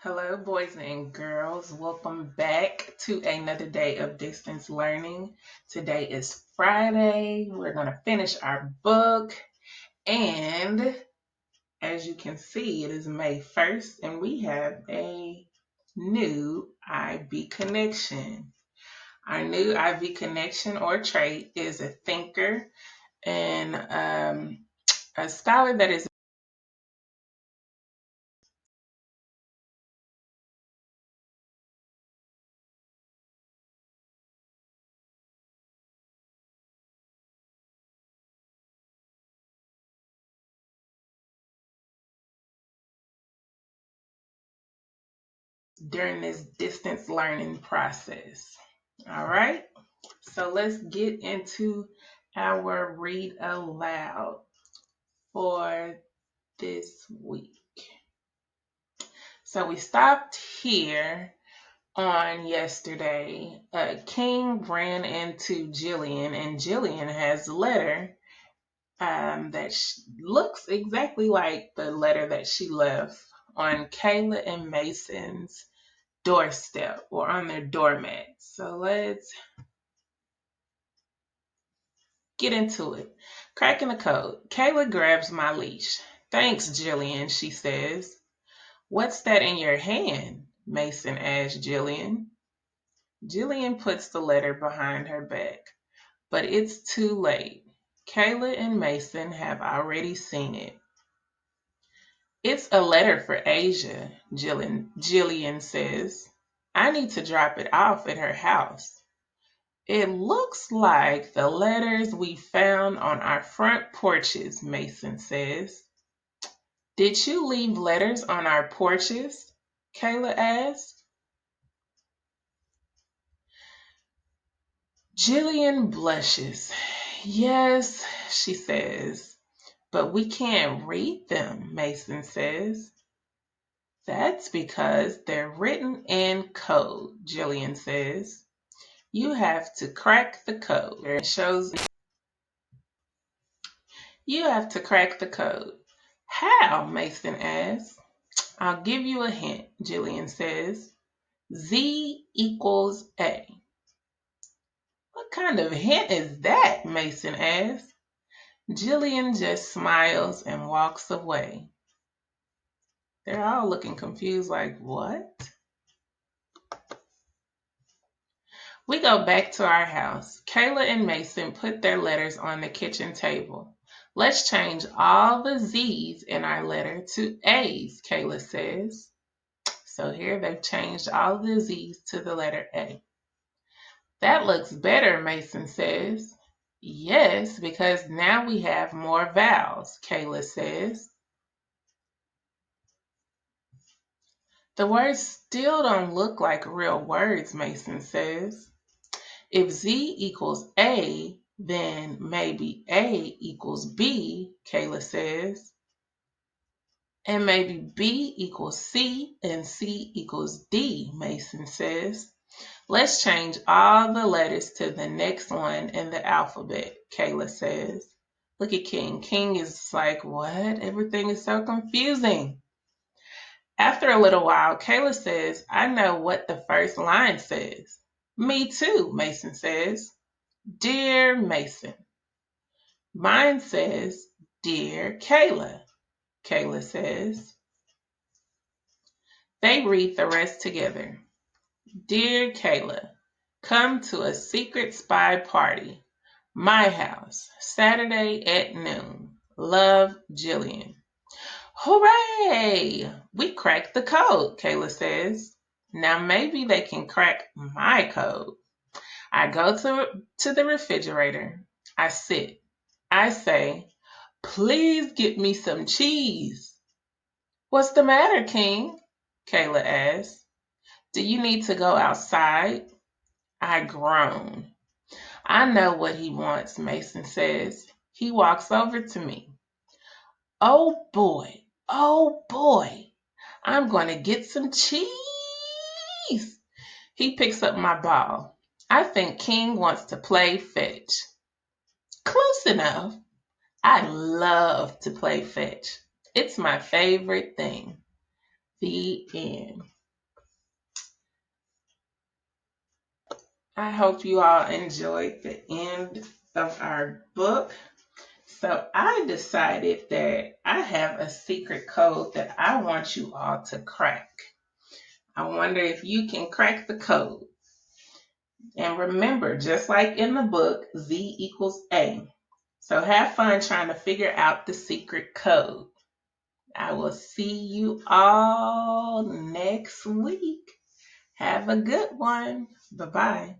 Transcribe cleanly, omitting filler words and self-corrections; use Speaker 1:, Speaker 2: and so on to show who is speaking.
Speaker 1: Hello, boys and girls. Welcome back to another day of distance learning. Today is Friday. We're going to finish our book. And as you can see, it is May 1st, and we have a new IB connection. Our new IB connection or trait is a thinker and a scholar that is during this distance learning process. All right. So let's get into our read aloud for this week. So we stopped here on yesterday. King ran into Jillian, and Jillian has a letter that looks exactly like the letter that she left on Kayla and Mason's doorstep or on their doormat. So let's get into it. Cracking the code. Kayla grabs my leash. Thanks, Jillian, she says. What's that in your hand? Mason asks Jillian. Jillian puts the letter behind her back, but it's too late. Kayla and Mason have already seen it. It's a letter for Asia, Jillian says. I need to drop it off at her house. It looks like the letters we found on our front porches, Mason says. Did you leave letters on our porches? Kayla asked. Jillian blushes. Yes, she says, but we can't read them, Mason says. That's because they're written in code, Jillian says. You have to crack the code. It shows you have to crack the code. How? Mason asks. I'll give you a hint, Jillian says. Z equals A. What kind of hint is that? Mason asks. Jillian just smiles and walks away. They're all looking confused, like, what? We go back to our house. Kayla and Mason put their letters on the kitchen table. Let's change all the Z's in our letter to A's, Kayla says. So here they've changed all the Z's to the letter A. That looks better, Mason says. Yes, because now we have more vowels, Kayla says. The words still don't look like real words, Mason says. If Z equals A, then maybe A equals B, Kayla says. And maybe B equals C and C equals D, Mason says. Let's change all the letters to the next one in the alphabet, Kayla says. Look at King. King is like, what? Everything is so confusing. After a little while, Kayla says, I know what the first line says. Me too, Mason says. Dear Mason. Mine says, Dear Kayla, Kayla says. They read the rest together. Dear Kayla, come to a secret spy party. My house, Saturday at noon. Love, Jillian. Hooray! We cracked the code, Kayla says. Now maybe they can crack my code. I go to the refrigerator. I sit. I say, please get me some cheese. What's the matter, King? Kayla asks. Do you need to go outside? I groan. I know what he wants, Mason says. He walks over to me. Oh boy, I'm going to get some cheese. He picks up my ball. I think King wants to play fetch. Close enough. I love to play fetch. It's my favorite thing. The end. I hope you all enjoyed the end of our book. So I decided that I have a secret code that I want you all to crack. I wonder if you can crack the code. And remember, just like in the book, Z equals A. So have fun trying to figure out the secret code. I will see you all next week. Have a good one. Bye-bye.